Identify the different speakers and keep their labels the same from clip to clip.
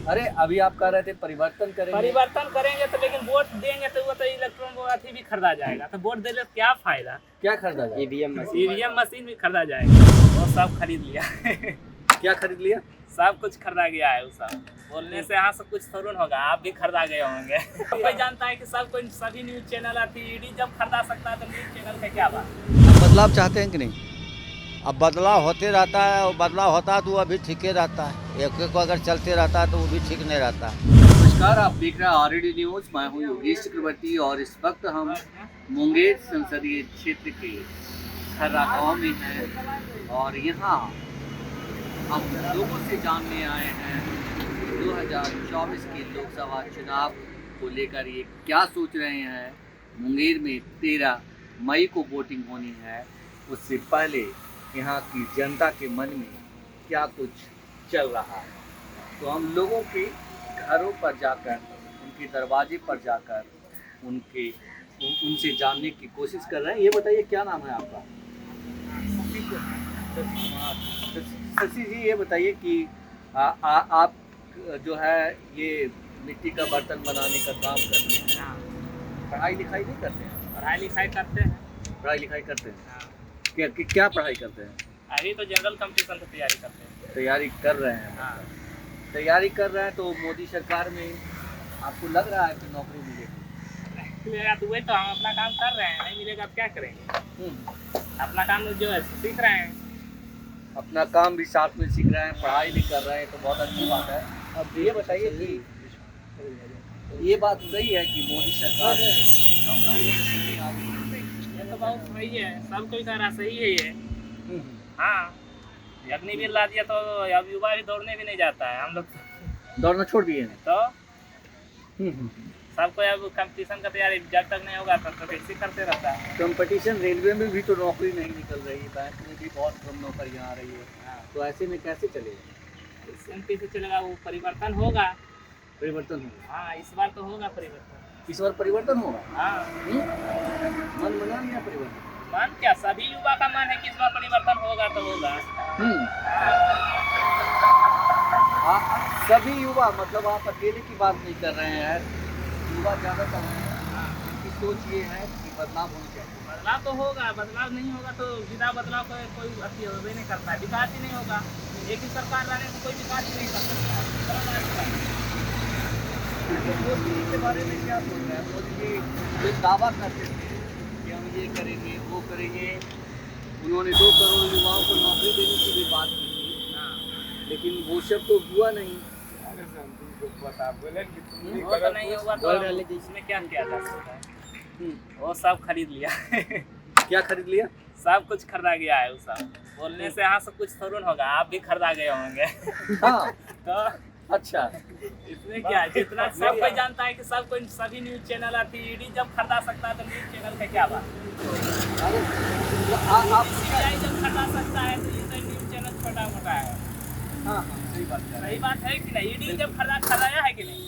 Speaker 1: अरे अभी आप कह रहे थे परिवर्तन करेंगे।
Speaker 2: परिवर्तन करेंगे तो लेकिन वोट देंगे तो वो तो इलेक्ट्रॉन वो अथी भी खरीदा जाएगा, तो वोट देने से क्या फायदा।
Speaker 1: क्या खरीदा जाए?
Speaker 2: ईवीएम मशीन भी खरीदा जाएगा, वो सब खरीद लिया
Speaker 1: क्या खरीद लिया?
Speaker 2: सब कुछ खरीदा गया है। वो सब बोलने से यहाँ सब कुछ थोड़ा होगा, आप भी खरीदा गए होंगे कोई जानता है कि सब कोई सभी न्यूज चैनल आती है, ईडी जब खरीदा सकता है तो न्यूज चैनल का क्या बात।
Speaker 3: बदलाव चाहते हैं कि नहीं? अब बदलाव होते रहता है, और बदलाव होता है तो वो अभी ठीक ही रहता है। एक एक को अगर चलते रहता है तो वो भी ठीक नहीं रहता।
Speaker 1: नमस्कार, आप देख रहे हैं आरडी न्यूज। मैं हूँ योगेश चक्रवर्ती और इस वक्त हम मुंगेर संसदीय क्षेत्र के खर्रा गाँव में हैं और यहाँ हम लोगों से जानने आए हैं 2024 के लोकसभा चुनाव को लेकर ये क्या सोच रहे हैं। मुंगेर में 13 मई को वोटिंग होनी है, उससे पहले यहाँ की जनता के मन में क्या कुछ चल रहा है। तो हम लोगों के घरों पर जाकर, उनके दरवाजे पर जाकर उनसे जानने की कोशिश कर रहे हैं। ये बताइए, क्या नाम है आपका? शशि जी, ये बताइए कि आप जो है ये मिट्टी का बर्तन बनाने का काम करते हैं, पढ़ाई लिखाई नहीं करते हैं?
Speaker 2: पढ़ाई लिखाई करते हैं।
Speaker 1: पढ़ाई लिखाई करते हैं। क्या पढ़ाई करते हैं?
Speaker 2: अभी तो जनरल कंपटीशन की तैयारी करते हैं।
Speaker 1: तैयारी कर रहे हैं।
Speaker 2: हाँ,
Speaker 1: तैयारी कर रहे हैं। तो मोदी सरकार में आपको लग रहा है कि नौकरी मिलेगी?
Speaker 2: मिलेगा तो वही तो, हम अपना काम कर रहे हैं, नहीं मिलेगा तो क्या करेंगे। अपना काम जो है सीख रहे हैं।
Speaker 1: अपना काम भी साथ में सीख रहे हैं, पढ़ाई भी कर रहे हैं, तो बहुत अच्छी बात है। अब ये बताइए कि ये बात सही है कि मोदी सरकार
Speaker 2: ये तो बहुत सही है, सब कोई कह रहा सही है ये। हाँ, अग्निवीर ला दिया तो अब युवा भी दौड़ने भी नहीं जाता है। हम लोग
Speaker 1: दौड़ना छोड़ दिए हैं।
Speaker 2: तो सबको अब कंपटीशन का तैयारी जब तक नहीं होगा तब तक ऐसे करते रहता है।
Speaker 1: कंपटीशन रेलवे में भी तो नौकरी नहीं निकल रही है, बैंक में भी बहुत कम नौकरियाँ आ रही है।
Speaker 2: हाँ,
Speaker 1: तो ऐसे में कैसे चलेगा?
Speaker 2: इसमें कैसे चलेगा, वो परिवर्तन होगा।
Speaker 1: परिवर्तन होगा।
Speaker 2: हाँ, इस बार तो होगा परिवर्तन।
Speaker 1: इस बार परिवर्तन होगा।
Speaker 2: हाँ,
Speaker 1: मन बना लिया परिवर्तन।
Speaker 2: मन क्या, सभी युवा का मन है कि इस बार परिवर्तन होगा तो होगा।
Speaker 1: सभी युवा, मतलब आप अकेले की बात नहीं कर रहे हैं, युवा ज़्यादातर हैं। इनकी सोच ये है कि बदलाव होना चाहिए।
Speaker 2: बदलाव तो होगा, बदलाव नहीं होगा तो बिना बदलाव का कोई अति होवे नहीं करता है, विकास ही नहीं होगा। एक ही सरकार रहने से कोई विकास ही नहीं कर सकता।
Speaker 1: तो मोदी जी के बारे में क्या सोच रहे हैं? मोदी जी जो दावा करते थे कि हम ये करेंगे वो करेंगे, उन्होंने 2 करोड़ युवाओं को नौकरी देने की भी बात की थी, लेकिन वो सब तो हुआ नहीं।
Speaker 2: वो तो नहीं होगा तो इसमें क्या किया जा सकता है। वो सब खरीद लिया
Speaker 1: क्या खरीद लिया?
Speaker 2: सब कुछ खरीदा गया है। वो सब बोलने से यहाँ सब कुछ थोड़ा होगा, आप भी खरीदा गए होंगे
Speaker 1: हाँ।
Speaker 2: तो
Speaker 1: अच्छा,
Speaker 2: इसमें क्या है, जितना सब कोई जानता है कि सब कोई सभी न्यूज चैनल आती है, ईडी जब खरीदा सकता है तो न्यूज चैनल का क्या बात।
Speaker 1: अरे आप
Speaker 2: सीबीआई जब खरीदा सकता है तो ये तो न्यूज चैनल छोटा मोटा है।
Speaker 1: हाँ, सही बात है।
Speaker 2: सही बात है कि नहीं, ईडी जब खरीदाया है कि नहीं,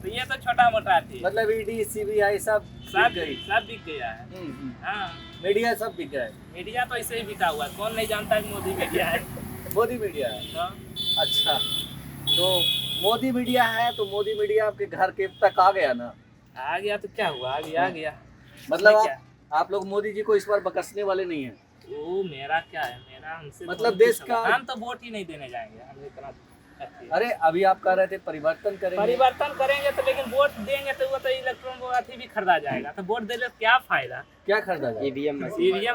Speaker 2: तो ये तो छोटा मोटा थी।
Speaker 1: मतलब ईडी सीबीआई सब
Speaker 2: बिक गया है। हाँ,
Speaker 1: मीडिया सब बिक गया है।
Speaker 2: मीडिया तो ऐसे ही बिका हुआ है, कौन नहीं जानता है मोदी मीडिया है।
Speaker 1: मोदी मीडिया है।
Speaker 2: तो
Speaker 1: अच्छा, तो मोदी मीडिया है तो मोदी मीडिया आपके घर के तक आ गया ना?
Speaker 2: आ गया तो क्या हुआ, आ गया।
Speaker 1: मतलब आप लोग मोदी जी को इस बार बकसने वाले नहीं हैं?
Speaker 2: वो मेरा क्या है, मेरा हमसे
Speaker 1: मतलब देश का,
Speaker 2: हम तो वोट ही नहीं देने जाएंगे। हम इतना
Speaker 1: अरे अभी आप कह रहे थे परिवर्तन करेंगे।
Speaker 2: परिवर्तन करेंगे तो लेकिन वोट देंगे तो वो तो इलेक्ट्रॉन वो अथी भी खरीदा जाएगा, तो वोट देने से क्या फायदा।
Speaker 1: क्या खरीदा जाए?
Speaker 2: ईवीएम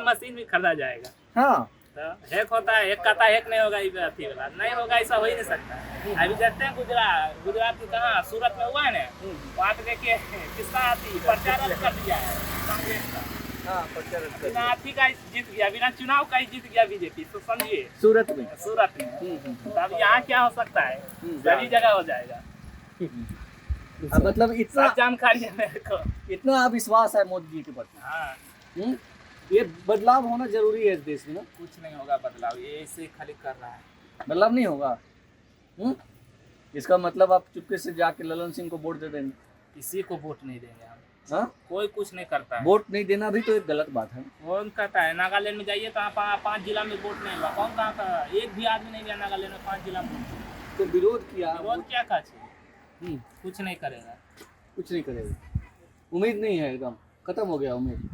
Speaker 2: मशीन भी खरीदा जाएगा।
Speaker 1: हाँ,
Speaker 2: तो हैक होता है, एक कहता है हैक नहीं होगा, अथी वाला नहीं होगा, ऐसा हो ही नहीं सकता। अभी देखते हैं गुजरात में कहाँ, सूरत में हुआ है ना, वहाँ पे देखिए किसका आती प्रचार कर दिया है कांग्रेस का।
Speaker 1: हाँ, प्रचार
Speaker 2: बिना अथी का जीत गया, बिना चुनाव का ही जीत गया बीजेपी। तो समझिए
Speaker 1: सूरत में।
Speaker 2: तो अब यहाँ क्या हो सकता है, सभी जगह हो जाएगा।
Speaker 1: मतलब इतना
Speaker 2: जानकारी है मेरे को,
Speaker 1: इतना विश्वास है मोदी जी के प्रति।
Speaker 2: हाँ,
Speaker 1: ये बदलाव होना जरूरी है इस देश में ना?
Speaker 2: कुछ नहीं होगा बदलाव, ये ऐसे खाली कर रहा है।
Speaker 1: बदलाव नहीं होगा। इसका मतलब आप चुपके से जाके ललन सिंह को वोट दे देंगे?
Speaker 2: किसी को वोट नहीं देंगे हम।
Speaker 1: हाँ,
Speaker 2: कोई कुछ नहीं करता है।
Speaker 1: वोट नहीं देना भी तो एक गलत बात है।
Speaker 2: कौन कहता है, नागालैंड में जाइए तो 5 जिला में वोट नहीं हुआ। कौन कहाँ का एक भी आदमी नहीं गया नागालैंड में 5 जिला में।
Speaker 1: तो विरोध किया,
Speaker 2: विरोध क्या का चीज?
Speaker 1: हम्म,
Speaker 2: कुछ नहीं करेगा।
Speaker 1: कुछ नहीं करेगा, उम्मीद नहीं है, एकदम खत्म हो गया उम्मीद।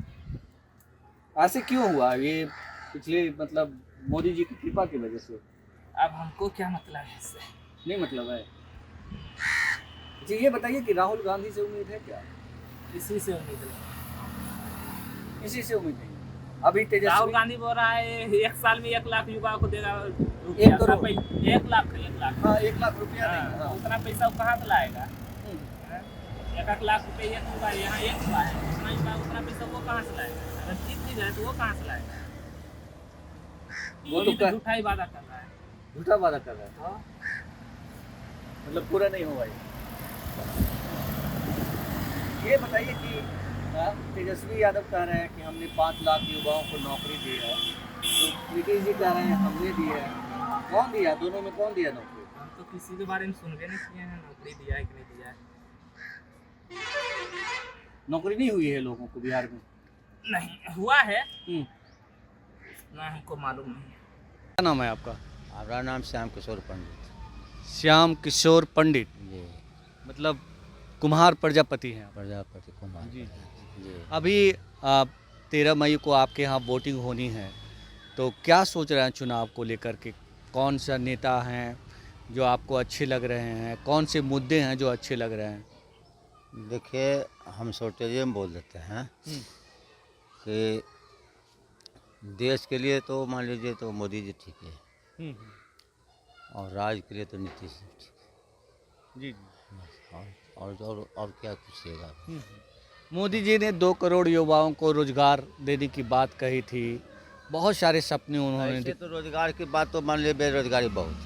Speaker 1: ऐसे क्यों हुआ ये? पिछले मतलब मोदी जी की कृपा की वजह से?
Speaker 2: अब हमको क्या मतलब है इससे?
Speaker 1: नहीं मतलब है। जी ये बताइए कि राहुल गांधी से उम्मीद है क्या?
Speaker 2: इसी से उम्मीद नहीं।
Speaker 1: इसी से उम्मीद नहीं। अभी
Speaker 2: राहुल
Speaker 1: तेजस्वी
Speaker 2: गांधी बोल रहा है 1 साल में 1 लाख युवाओं को देगा रुपया।
Speaker 1: 1 करोड़।
Speaker 2: 1 लाख 1 लाख।
Speaker 1: हाँ 1 लाख रुपया देंगे।
Speaker 2: हाँ,
Speaker 1: हाँ।
Speaker 2: उतना पैसा वो कहाँ से लाएगा?
Speaker 1: हम्म।
Speaker 2: 1 लाख रुपए एक युवा है, यहाँ 1 युवा है, उतना युवा उतना पैसा वो कहाँ से लाएगा? अगर जीत भी जाए तो वो कहाँ से लाएगा?
Speaker 1: वो
Speaker 2: अभी
Speaker 1: तो
Speaker 2: तो
Speaker 1: कर-
Speaker 2: झूठा ही वादा कर रहा है।
Speaker 1: झूठा वादा कर रहा है,
Speaker 2: हाँ।
Speaker 1: मतलब पूरा नहीं हुआ ये बताइए कि तेजस्वी यादव कह रहे हैं कि हमने 5 लाख युवाओं को नौकरी दी है, तो नीतीश जी कह रहे हैं हमने दी है। कौन दिया? दोनों में कौन दिया नौकरी?
Speaker 2: हम तो किसी के बारे में सुन के नहीं किए हैं नौकरी दिया है कि नहीं दिया है।
Speaker 1: नौकरी नहीं हुई है लोगों को बिहार में।
Speaker 2: नहीं हुआ है ना, हमको मालूम नहीं है।
Speaker 1: क्या नाम है आपका?
Speaker 3: हमारा नाम श्याम किशोर पंडित।
Speaker 1: श्याम किशोर पंडित,
Speaker 3: जी,
Speaker 1: मतलब कुम्हार प्रजापति हैं आप।
Speaker 3: प्रजापति कुमार।
Speaker 1: जी।
Speaker 3: जी।
Speaker 1: अभी 13 मई को आपके यहाँ वोटिंग होनी है, तो क्या सोच रहे हैं चुनाव को लेकर के? कौन सा नेता हैं जो आपको अच्छे लग रहे हैं? कौन से मुद्दे हैं जो अच्छे लग रहे हैं?
Speaker 3: देखिए, हम शॉर्टेज में बोल देते हैं कि देश के लिए तो मान लीजिए तो मोदी जी ठीक है, और राज्य के लिए तो नीतीश जी ठीक
Speaker 1: जी
Speaker 3: है। बस, और क्या पूछिएगा।
Speaker 1: मोदी जी ने 2 करोड़ युवाओं को रोजगार देने की बात कही थी, बहुत सारे सपने उन्होंने
Speaker 3: ऐसे तो रोजगार की बात तो मान लीजिए बेरोजगारी बहुत है।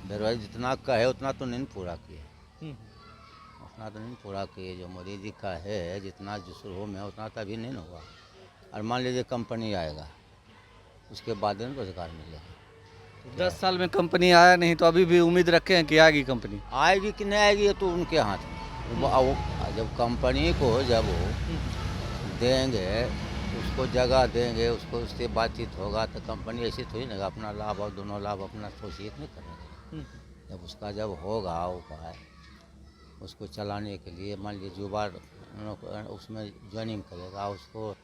Speaker 3: बेरोजगारी जितना कहे उतना तो नहीं पूरा किए, उतना तो नहीं पूरा किए। जो मोदी जी का है जितना जो शुरू में उतना तो अभी नहीं हुआ। और मान लीजिए कंपनी आएगा, उसके बाद में रोजगार मिलेगा।
Speaker 1: 10 साल में कंपनी आया नहीं, तो अभी भी उम्मीद रखे हैं कि आएगी कंपनी?
Speaker 3: आएगी कि नहीं आएगी ये तो उनके हाथ में। जब कंपनी को जब वो देंगे, उसको जगह देंगे, उसको उससे बातचीत होगा, तो कंपनी ऐसी थोड़ी ना अपना लाभ और दोनों लाभ अपना सोचिए नहीं करेंगे। जब उसका जब होगा उपाय उसको चलाने के लिए, मान लीजिए युवा उसमें ज्वाइनिंग करेगा, उसको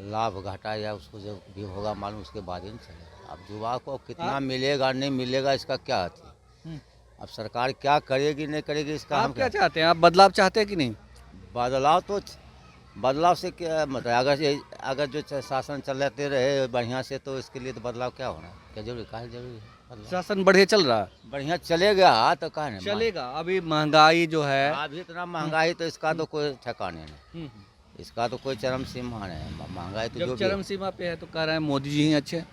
Speaker 3: लाभ घाटा या उसको जब भी होगा मालूम, उसके बाद ही नहीं चलेगा। अब युवा को कितना मिलेगा नहीं मिलेगा इसका क्या है? अब सरकार क्या करेगी नहीं करेगी इसका हम
Speaker 1: आप क्या चाहते हैं? आप बदलाव चाहते हैं कि नहीं?
Speaker 3: बदलाव से क्या मतलब? अगर जो शासन चलाते रहे बढ़िया से, तो इसके लिए तो बदलाव क्या होना क्या जरूरी? काहे जरूरी है बदलाव?
Speaker 1: शासन बढ़िया चल रहा है?
Speaker 3: बढ़िया चलेगा तो कहा नहीं
Speaker 1: चलेगा। अभी महंगाई जो है,
Speaker 3: अभी इतना महंगाई तो इसका तो कोई ठिकाने नहीं, इसका तो कोई चरम सीमा नहीं है। महंगाई तो
Speaker 1: जब
Speaker 3: जो
Speaker 1: चरम सीमा पे है तो कह रहे हैं मोदी जी ही अच्छे हैं।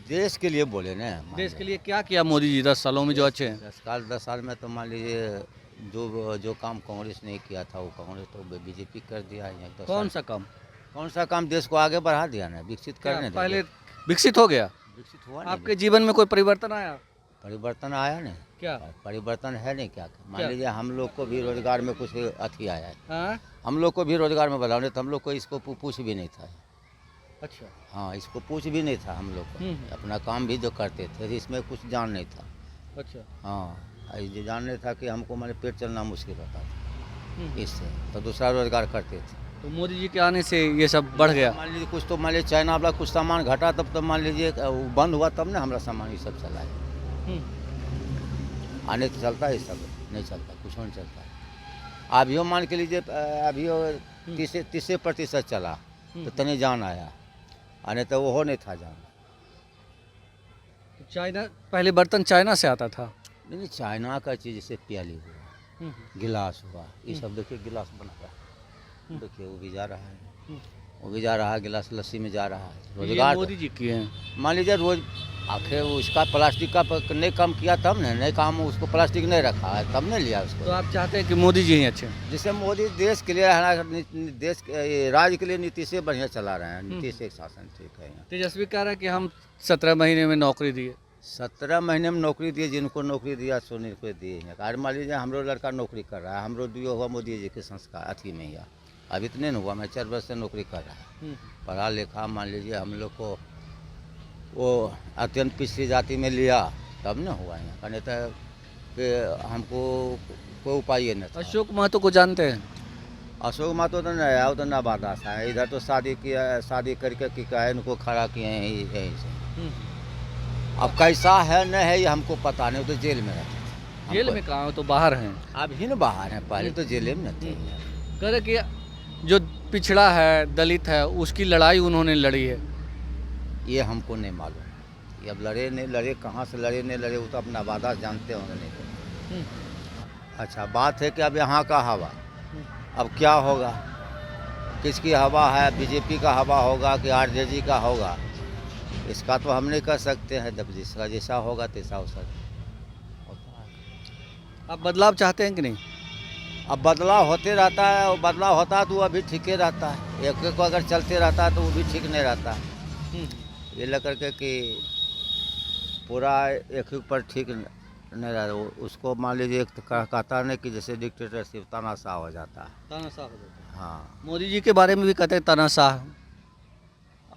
Speaker 3: देश के लिए बोले ना,
Speaker 1: देश के लिए क्या किया मोदी जी 10 सालों में जो अच्छे हैं?
Speaker 3: 10 साल में तो मान लीजिए जो काम कांग्रेस ने किया था वो कांग्रेस तो बीजेपी कर दिया है।
Speaker 1: कौन सा काम?
Speaker 3: कौन सा काम? देश को आगे बढ़ा दिया ना, विकसित करने दिया।
Speaker 1: पहले विकसित हो गया?
Speaker 3: विकसित हुआ नहीं।
Speaker 1: आपके जीवन में कोई परिवर्तन आया?
Speaker 3: परिवर्तन आया नहीं?
Speaker 1: क्या?
Speaker 3: परिवर्तन है नहीं क्या? मान
Speaker 1: क्या?
Speaker 3: लीजिए हम लोग को भी रोजगार में कुछ अथी आया है,
Speaker 1: हाँ?
Speaker 3: हम लोग को भी रोजगार में बदलाव नहीं था। हम लोग को इसको पूछ भी नहीं था।
Speaker 1: अच्छा।
Speaker 3: हाँ, इसको पूछ भी नहीं था हम लोग को। अपना काम भी जो करते थे इसमें कुछ जान नहीं था।
Speaker 1: अच्छा।
Speaker 3: हाँ, ये जान नहीं था कि हमको मैंने पेट चलना मुश्किल होता था इससे, तो दूसरा रोजगार करते थे।
Speaker 1: तो मोदी जी के आने से ये सब बढ़ गया?
Speaker 3: मान लीजिए कुछ तो मान लीजिए चाइना वाला कुछ सामान घटा, तब तो मान लीजिए वो बंद हुआ तब ना हमारा सामान ये सब चला है। आने तो चलता है, सब नहीं चलता, कुछ नहीं चलता है। अभी मान के लीजिए अभी 30% चला तो तनी जान आया, आने तो वो हो नहीं था जान।
Speaker 1: चाइना, पहले बर्तन चाइना से आता था?
Speaker 3: नहीं, चाइना का चीज़ जैसे प्याली हुआ, गिलास हुआ, ये सब देखिए गिलास बना रहा है, देखिए वो भी जा रहा है, वो भी जा रहा है, गिलास लस्सी में जा रहा है। रोजगार
Speaker 1: मोदी जी किए हैं।
Speaker 3: मान लीजिए रोज आखिर उसका प्लास्टिक का नहीं कम किया तब नहीं काम, उसको प्लास्टिक नहीं रखा है तब नहीं लिया उसको।
Speaker 1: तो आप चाहते हैं कि मोदी जी ही अच्छे हैं?
Speaker 3: जैसे मोदी देश के लिए देश राज्य के लिए नीति से बढ़िया चला रहे हैं, नीतीश एक शासन ठीक है। यहाँ
Speaker 1: तेजस्वी कह रहा है कि हम 17 महीने में नौकरी दिए।
Speaker 3: 17 महीने में नौकरी दिए, जिनको नौकरी दिया सो को दिए। अरे मान लीजिए हमरो लड़का नौकरी कर रहा है, हमरो दियो हुआ मोदी जी के संस्कार अथी में ही, अभी इतने नहीं हुआ, मैं 4 वर्ष से नौकरी कर रहा है, पढ़ा लिखा। मान लीजिए हम लोग को वो अत्यंत पिछड़ी जाति में लिया तब न हुआ यहाँ का, नहीं तो कि हमको कोई उपाय ही नहीं था।
Speaker 1: अशोक महतो को जानते हैं?
Speaker 3: अशोक महतो तो नहीं आया, वो तो नवादा से है। इधर तो शादी किया, शादी करके कि है इनको खड़ा किए हैं यहीं से। अब कैसा है न है ये हमको पता नहीं, वो तो जेल में रहते थे।
Speaker 1: जेल में कहाँ, तो बाहर हैं।
Speaker 3: अब ही न बाहर हैं, पहले तो जेल में थे।
Speaker 1: कह रहे कि जो पिछड़ा है, दलित है, उसकी लड़ाई उन्होंने लड़ी है।
Speaker 3: ये हमको नहीं मालूम, ये अब लड़े नहीं लड़े, कहाँ से लड़े नहीं लड़े, वो तो अपना वादा जानते होंगे नहीं। अच्छा बात है कि अब यहाँ का हवा अब क्या होगा, किसकी हवा है, बीजेपी का हवा होगा कि आरजेडी का होगा, इसका तो हम नहीं कर सकते हैं। जब जिसका जैसा होगा तैसा हो सकता होता है।
Speaker 1: आप बदलाव चाहते हैं कि नहीं?
Speaker 3: अब बदलाव होते रहता है, और बदलाव होता है तो वो अभी ठीक ही रहता है। एक एक को अगर चलते रहता है तो वो भी ठीक नहीं रहता है। ये लेकर के कि पूरा एक ही पर ठीक नहीं रहा, उसको मान लीजिए एक तो कहता नहीं कि जैसे डिक्टेटरशिप तानाशाह हो जाता है।
Speaker 1: तानाशाह हो जाता है।
Speaker 3: हाँ,
Speaker 1: मोदी जी के बारे में भी कहते हैं तानाशाह।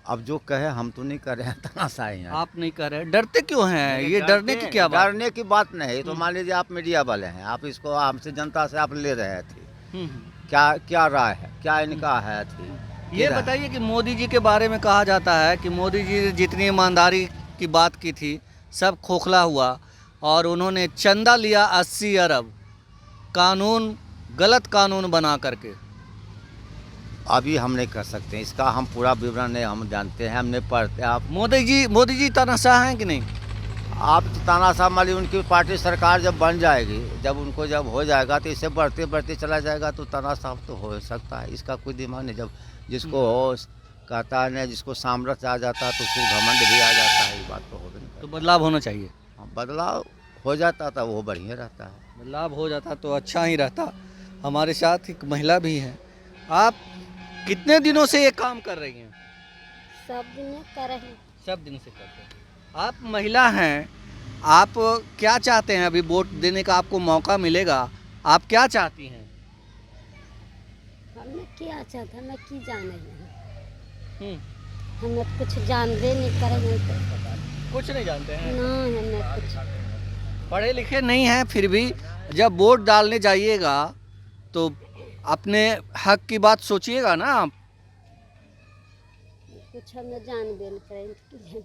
Speaker 3: अब जो कहे हम तो नहीं कर रहे हैं तानाशाही हैं।
Speaker 1: आप नहीं कर रहे, डरते क्यों हैं? ये डरने की क्या बात?
Speaker 3: डरने की बात नहीं है। तो मान लीजिए आप मीडिया वाले हैं, आप इसको हमसे जनता से आप ले रहे थे, क्या क्या राय है, क्या इनका है थी?
Speaker 1: ये बताइए कि मोदी जी के बारे में कहा जाता है कि मोदी जी ने जितनी ईमानदारी की बात की थी सब खोखला हुआ, और उन्होंने चंदा लिया 80 अरब कानून, गलत कानून बना करके।
Speaker 3: अभी हम नहीं कर सकते इसका, हम पूरा विवरण नहीं हम जानते हैं, हम नहीं पढ़ते। आप
Speaker 1: मोदी जी तानाशाह हैं कि नहीं?
Speaker 3: आप तो तानाशाह माली, उनकी पार्टी सरकार जब बन जाएगी, जब उनको जब हो जाएगा तो इससे बढ़ते बढ़ते चला जाएगा तो तानाशाह तो हो सकता है। इसका कोई दिमाग नहीं। जब जिसको हो कहता है नहीं, जिसको सामर्थ्य आ जाता है तो उसको घमंड भी आ जाता है। ये बात तो हो नहीं।
Speaker 1: तो बदलाव होना चाहिए।
Speaker 3: बदलाव हो जाता था वो बढ़िया रहता है।
Speaker 1: बदलाव हो जाता तो अच्छा ही रहता। हमारे साथ एक महिला भी है। आप कितने दिनों से ये काम कर रही हैं?
Speaker 4: सब दिन कर रहे हैं।
Speaker 1: सब दिन से करते हैं। आप महिला हैं, आप क्या चाहते हैं? अभी वोट देने का आपको मौका मिलेगा, आप क्या चाहती हैं?
Speaker 4: हमने क्या चाहता, हमें की जाने हमें कुछ जानते नहीं करेंगे तो।
Speaker 1: कुछ नहीं जानते हैं।
Speaker 4: ना हमें कुछ
Speaker 1: पढ़े लिखे नहीं हैं, फिर भी जब वोट डालने जाइएगा तो अपने हक की बात सोचिएगा ना आप।
Speaker 4: कुछ हमें जानते नहीं करेंगे।